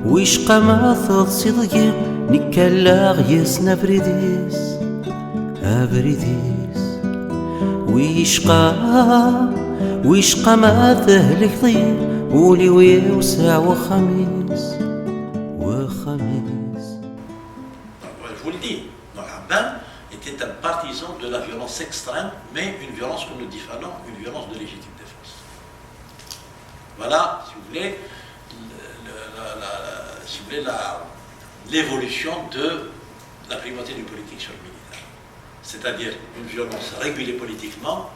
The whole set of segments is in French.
ويشقى ما تضصدقي نكالا غيس نبريديس أبريديس ويشقى ما تهلك ضي ولي ويوسع وخميس. Je vous le dis, Rabban était un partisan de la violence extrême, mais une violence que nous diffamons, une violence de légitime défense. Voilà, si vous voulez, l'évolution de la primauté du politique sur le militaire. C'est-à-dire une violence régulée politiquement,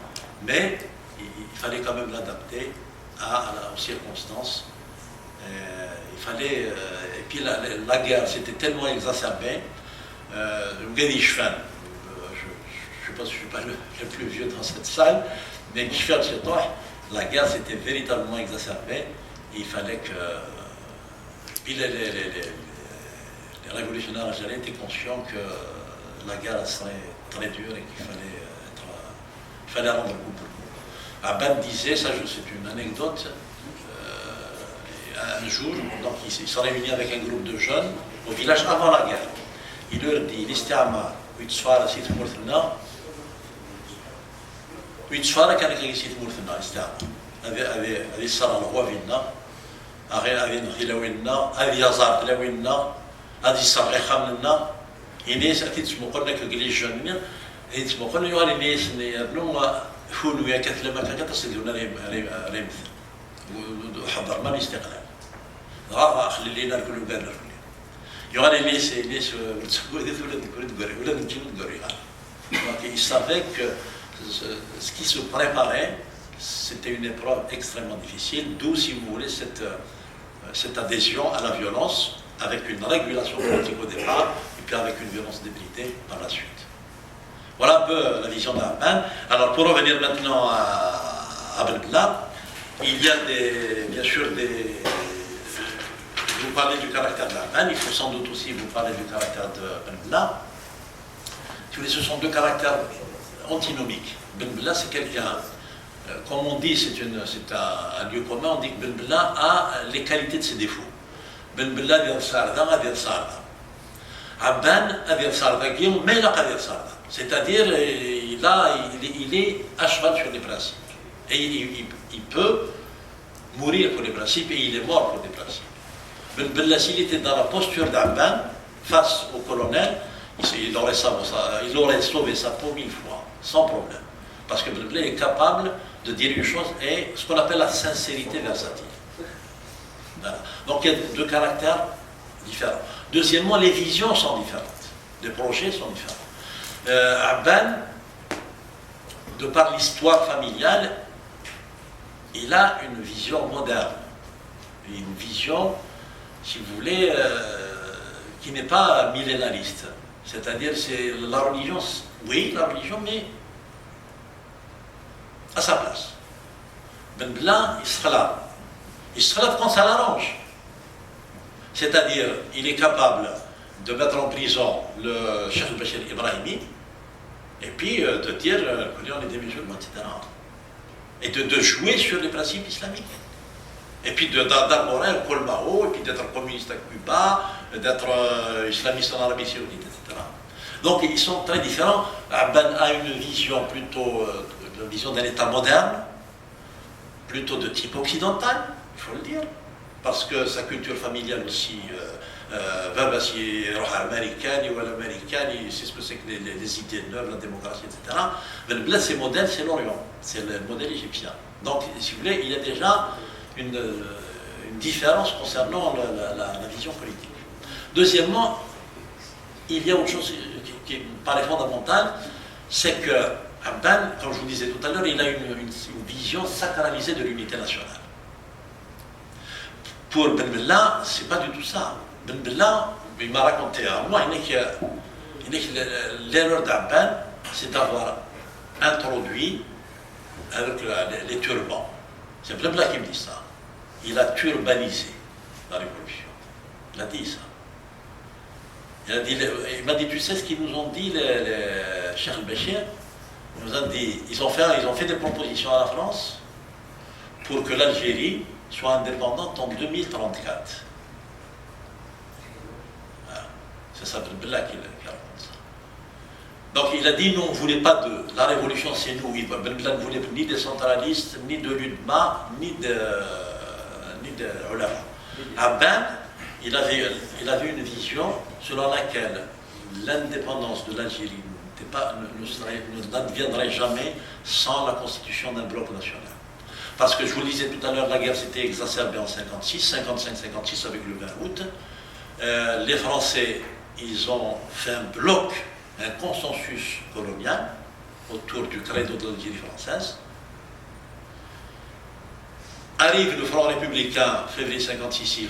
mais il fallait quand même l'adapter aux circonstances. Et puis la guerre s'était tellement exacerbée. Je ne sais pas si je ne suis pas le plus vieux dans cette salle, mais la guerre s'était véritablement exacerbée et il fallait que... Puis les révolutionnaires algériens étaient conscients que la guerre serait très dure et qu'il fallait rendre le coup pour coup. Rabban disait, ça c'est une anecdote, un jour, donc il s'est réuni avec un groupe de jeunes au village avant la guerre. Il leur dit, l'istiamar, ويتصفار سيت مورثنا ويتصفار كان كيسيت مورثنا استعمار هذه الصرا هو فينا هذه نخيلوينا هذه يزار تلاوينا هذه الصرا خاملنا إنيس أكيد اسمه قلنا كجلي جنين هي اسمه قلنا يوالي نيس نيرنو فولو يا كتلما كان تصدقنا ريمث وحضر ما الاستقلال خلي لنا الكل وقال il savait que ce qui se préparait, c'était une épreuve extrêmement difficile, d'où, si vous voulez, cette adhésion à la violence, avec une régulation politique au départ, et puis avec une violence débridée par la suite. Voilà un peu la vision d'Arban. Alors, pour revenir maintenant à Ben Bella, il y a bien sûr des... Vous parlez du caractère de Rabban, il faut sans doute aussi vous parler du caractère de Ben Bella. Ce sont deux caractères antinomiques. Ben Bella, c'est quelqu'un, comme on dit, c'est un lieu commun, on dit que Ben Bella a les qualités de ses défauts. Ben Bella a sarda, a sarda. Rabban a sarda, mais il a sarda. C'est-à-dire, il est à cheval sur les principes. Et il peut mourir pour les principes et il est mort pour les principes. Ben Bella, s'il était dans la posture d'Arban, face au colonel, il aurait sauvé sa peau 1000 fois, sans problème. Parce que Ben Bella est capable de dire une chose et ce qu'on appelle la sincérité versatile. Voilà. Donc il y a deux caractères différents. Deuxièmement, les visions sont différentes. Les projets sont différents. Arban, de par l'histoire familiale, il a une vision moderne. Une vision, si vous voulez, qui n'est pas millénariste. C'est-à-dire, c'est la religion, oui, la religion, mais à sa place. Ben Bella, il sera là. Il sera là quand ça l'arrange. C'est-à-dire, il est capable de mettre en prison le Cheikh al-Bashir Ibrahimi, et puis de dire qu'on est des musulmans, etc. Et de jouer sur les principes islamiques. Et puis d'arborer un col Mao, et puis d'être communiste à Cuba, d'être islamiste en Arabie Saoudite, etc. Donc ils sont très différents. Arban a une vision plutôt, une vision d'un État moderne, plutôt de type occidental, il faut le dire, parce que sa culture familiale aussi, c'est ce que c'est que les idées neuves, la démocratie, etc. Mais là, c'est modèle, c'est l'Orient, c'est le modèle égyptien. Donc, si vous voulez, il y a déjà une différence concernant la vision politique. Deuxièmement, il y a autre chose qui me paraît fondamentale, c'est que Arban, comme je vous disais tout à l'heure, il a une vision sacralisée de l'unité nationale. Pour Ben Bella, c'est pas du tout ça. Ben Bella, il m'a raconté à moi, l'erreur d'Arban, c'est d'avoir introduit avec les turbans. C'est Ben Bella qui me dit ça. Il a turbanisé la révolution. Il a dit ça. Il m'a dit, tu sais ce qu'ils nous ont dit, les Cheikh al-Bashir? Ils nous ont dit, ils ont fait des propositions à la France pour que l'Algérie soit indépendante en 2034. Voilà. C'est ça, Ben Bella qui raconte ça. Donc il a dit, nous on ne voulait pas de... La révolution c'est nous. Ben Bella ne voulait ni des centralistes, ni de l'UDMA, ni de ulama. Abban, il avait une vision selon laquelle l'indépendance de l'Algérie n'adviendrait jamais sans la constitution d'un bloc national. Parce que je vous le disais tout à l'heure, la guerre s'était exacerbée en 56, 55-56 avec le 20 août. Les Français, ils ont fait un bloc, un consensus colonial autour du credo de l'Algérie française. Arrive le Front républicain, février 56,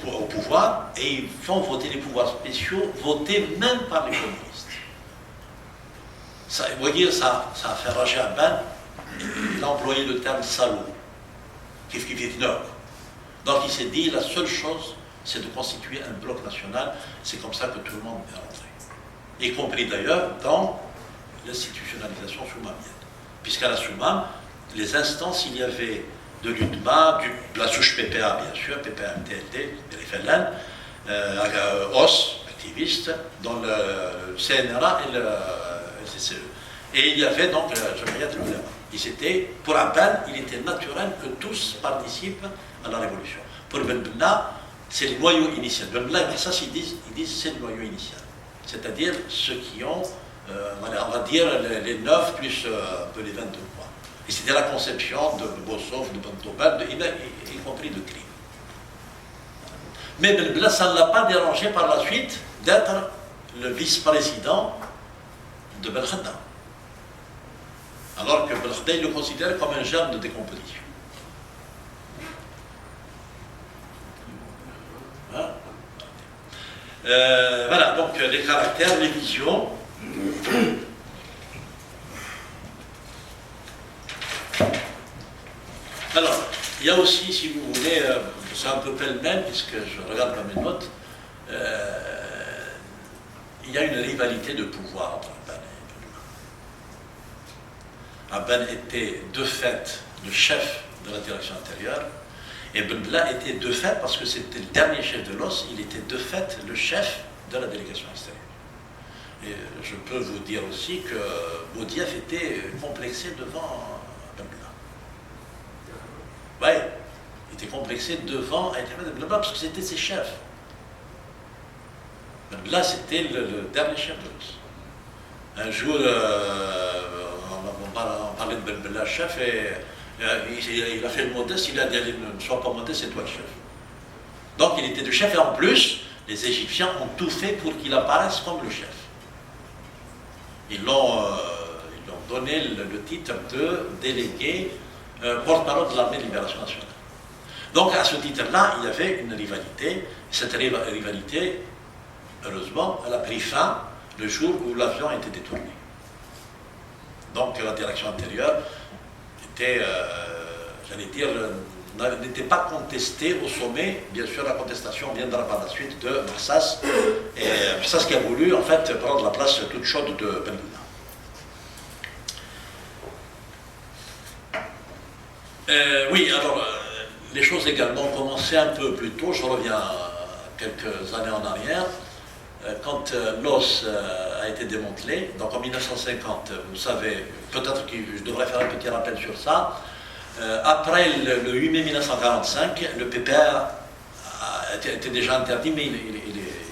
au pouvoir, et ils font voter les pouvoirs spéciaux, votés même par les communistes. Ça, vous voyez, ça a fait rager Abban. Il a employé le terme salaud, qui est nord. Donc il s'est dit, la seule chose, c'est de constituer un bloc national. C'est comme ça que tout le monde est rentré. Y compris d'ailleurs dans l'institutionnalisation soumamienne. Puisqu'à la Soumam, les instances, il y avait de l'UDMA, de la souche PPA, bien sûr, PPA, MTLD, les FLN, OS, activiste, dans le CNRA et le CCE. Et il y avait donc Jamiat al-Ulama. Pour Abban, il était naturel que tous participent à la révolution. Pour Ben Bella, c'est le noyau initial. Ben Bella et Massas, ils disent c'est le noyau initial. C'est-à-dire ceux qui ont, on va dire, les 9 plus un peu les 22 mois. Et c'était la conception de Bossov, de Bentobal, y compris de Krim. Mais Ben Bella, ça ne l'a pas dérangé par la suite d'être le vice-président de Ben Khaddam. Alors que Ben Khaddam le considère comme un germe de décomposition. Hein? Voilà, donc les caractères, les visions. Alors, il y a aussi, si vous voulez, c'est un peu pêle-mêle, puisque je regarde dans mes notes, il y a une rivalité de pouvoir entre Abban et Ben Bella. Abban était de fait le chef de la direction intérieure, et Ben Bella était de fait, parce que c'était le dernier chef de l'OS, il était de fait le chef de la délégation extérieure. Et je peux vous dire aussi que Boudiaf était complexé devant Ben Bella. Oui, il était complexé devant Ben Bella parce que c'était ses chefs. Ben Bella, c'était le dernier chef de l'OS. Un jour, on parlait de Ben Bella, chef, et il a fait le modeste, il a dit ne sois pas modeste, c'est toi le chef. Donc il était le chef, et en plus, les Égyptiens ont tout fait pour qu'il apparaisse comme le chef. Ils l'ont donné le titre de délégué porte-parole de l'armée de libération nationale. Donc à ce titre-là, il y avait une rivalité. Cette rivalité, heureusement, elle a pris fin le jour où l'avion a été détourné. Donc la direction intérieure était, j'allais dire, n'était pas contestée au sommet. Bien sûr, la contestation viendra par la suite de Massas, et Massas qui a voulu en fait prendre la place toute chaude de Ben Bella. Oui, alors les choses également ont commencé un peu plus tôt. Je reviens quelques années en arrière. Quand l'OS a été démantelé, donc en 1950, vous savez, peut-être que je devrais faire un petit rappel sur ça. Après le 8 mai 1945, le PPA était déjà interdit, mais il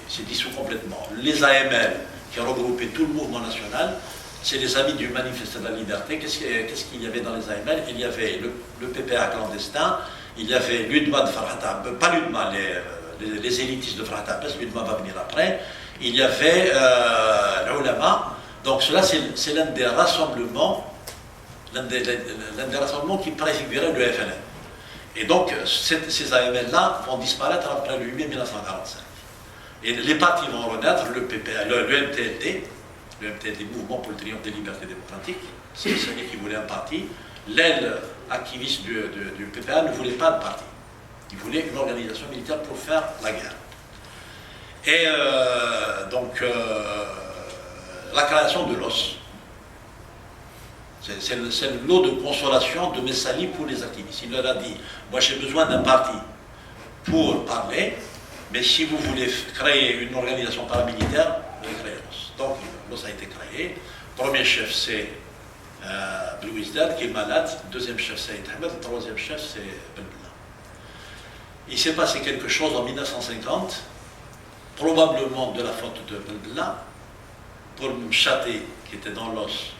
s'est dissous complètement. Les AML, qui ont regroupé tout le mouvement national, c'est les amis du Manifeste de la Liberté. Qu'est-ce qu'il y avait dans les AML? Il y avait le PPA clandestin, il y avait l'UDMA de Farhat Abbas, pas l'UDMA, les élitistes de Farhat Abbas, l'UDMA va venir après. Il y avait l'Ulama. Donc cela, c'est l'un des rassemblements qui préfigurait le FLN. Et donc, ces AML-là vont disparaître après le 8 mai 1945. Et les partis vont renaître, le PPA, le MTLD, Mouvement pour le Triomphe des Libertés Démocratiques, c'est celui qui voulait un parti. L'aile activiste du PPA ne voulait pas de parti. Il voulait une organisation militaire pour faire la guerre. Et donc, la création de l'OS. C'est le lot de consolation de Messali pour les activistes. Il leur a dit, moi j'ai besoin d'un parti pour parler, mais si vous voulez créer une organisation paramilitaire, vous créez l'OS. Donc l'OS a été créé. Premier chef c'est Blouizdad qui est malade, deuxième chef c'est Ahmed, le troisième chef c'est Ben Bella. Il s'est passé quelque chose en 1950, probablement de la faute de Ben Bella, pour Mchaté qui était dans l'OS.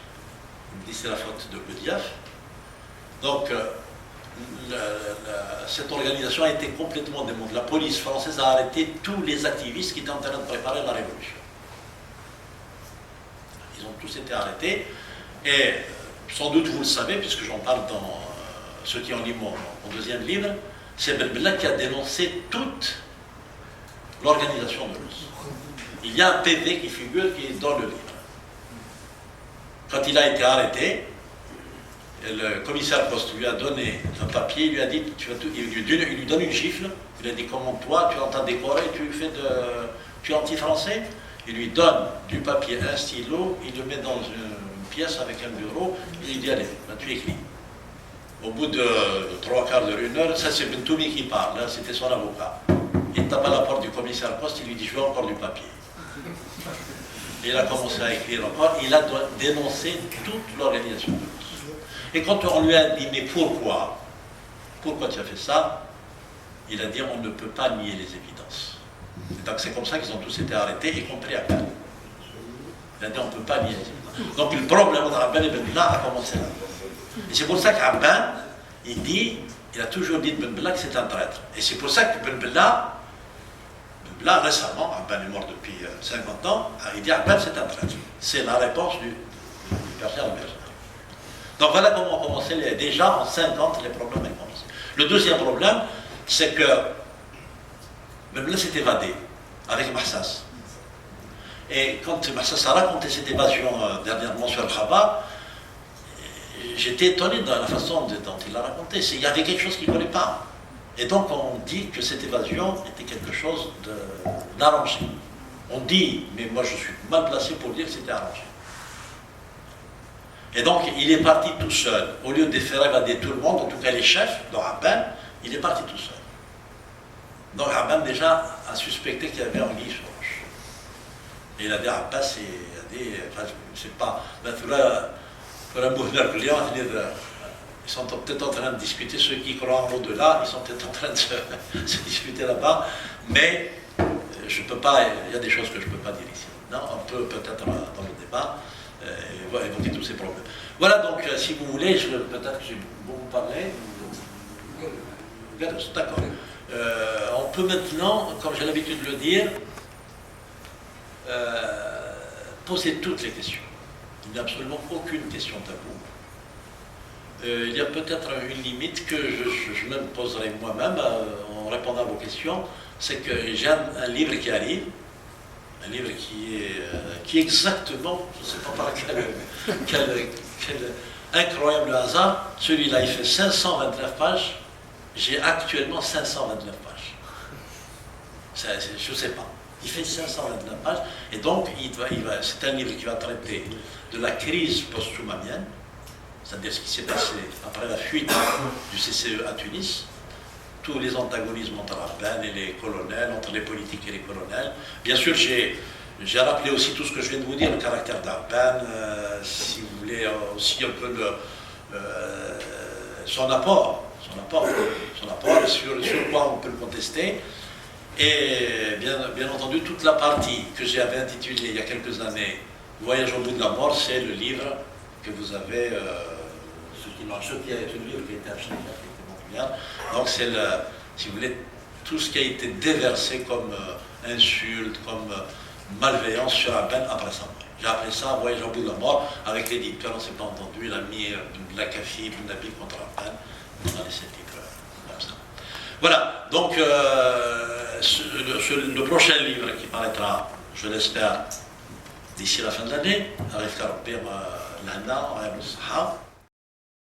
Il me dit c'est la faute de Bediaf. Donc cette organisation a été complètement démontée. La police française a arrêté tous les activistes qui étaient en train de préparer la révolution. Ils ont tous été arrêtés. Et sans doute vous le savez, puisque j'en parle dans ceux qui ont lu mon deuxième livre, c'est Ben Bella qui a dénoncé toute l'organisation de l'OS. Il y a un PV qui figure qui est dans le livre. Quand il a été arrêté, le commissaire Poste lui a donné un papier, il lui a dit, il lui donne une gifle, il lui a dit comment toi tu entends décorer, tu es anti-français, il lui donne du papier, un stylo, il le met dans une pièce avec un bureau, et il dit allez, ben, tu écris. Au bout de 3/4 d'heure, 1 heure, ça c'est Bentoumi qui parle, hein, c'était son avocat. Il tape à la porte du commissaire Poste, il lui dit je veux encore du papier. Et il a commencé à écrire encore, il a dénoncé toute l'organisation de l'OS. Et quand on lui a dit mais pourquoi tu as fait ça, il a dit on ne peut pas nier les évidences. Donc c'est comme ça qu'ils ont tous été arrêtés, y compris à Abban. Il a dit on ne peut pas nier les évidences. Donc le problème entre Abban et Ben Bella a commencé là. Et c'est pour ça qu'Abban, il a toujours dit de Ben Bella que c'est un traître. Et c'est pour ça que Ben Bella récemment, Abban est mort depuis 50 ans, il dit Abban c'est un traître. C'est la réponse du père Albert. Donc voilà comment ont commencé, déjà en 50, les problèmes ont commencé. Le deuxième problème, c'est que Ben Bella s'est évadé avec Massas. Et quand Massas a raconté cette évasion dernièrement sur le Khabar, j'étais étonné de la façon dont il l'a raconté. Il y avait quelque chose qu'il ne connaît pas. Et donc on dit que cette évasion était quelque chose d'arrangé. On dit, mais moi je suis mal placé pour dire que c'était arrangé. Et donc il est parti tout seul. Au lieu de faire évader tout le monde, en tout cas les chefs, dans Abban, il est parti tout seul. Donc Abban déjà a suspecté qu'il y avait anguille sous roche. Et il a dit Abban, c'est pas... Ils sont peut-être en train de discuter, ceux qui croient en l'au-delà, ils sont peut-être en train de se discuter là-bas, mais je ne peux pas, il y a des choses que je ne peux pas dire ici. Non, on peut peut-être dans le débat évoquer tous ces problèmes. Voilà, donc si vous voulez, peut-être que j'ai beaucoup parlé. D'accord. On peut maintenant, comme j'ai l'habitude de le dire, poser toutes les questions. Il n'y a absolument aucune question taboue. Il y a peut-être une limite que je me poserai moi-même en répondant à vos questions, c'est que j'ai un livre qui arrive, un livre qui est exactement, je ne sais pas par quel incroyable hasard, celui-là il fait 529 pages, j'ai actuellement 529 pages. Je ne sais pas. Il fait 529 pages, et donc c'est un livre qui va traiter de la crise post-soumanienne, c'est-à-dire ce qui s'est passé après la fuite du CCE à Tunis, tous les antagonismes entre Abban et les colonels, entre les politiques et les colonels. Bien sûr, j'ai rappelé aussi tout ce que je viens de vous dire, le caractère d'Abban, si vous voulez aussi un peu son apport sur quoi on peut le contester. Et bien entendu, toute la partie que j'avais intitulée il y a quelques années « Voyage au bout de la mort », c'est le livre que vous avez, ce livre qui a été acheté, bien. Donc c'est, si vous voulez, tout ce qui a été déversé comme insulte, comme malveillance sur Abban après sa mort. J'ai appelé ça « Voyage au bout de la mort », avec l'éditeur, on ne s'est pas entendu, il a mis la Kafi, Ibn Nabil contre Abban, on a laissé le livre comme ça. Voilà, donc le prochain livre qui paraîtra, je l'espère, d'ici la fin de l'année, avec Rabbi Lana, Rayab al-Sahab,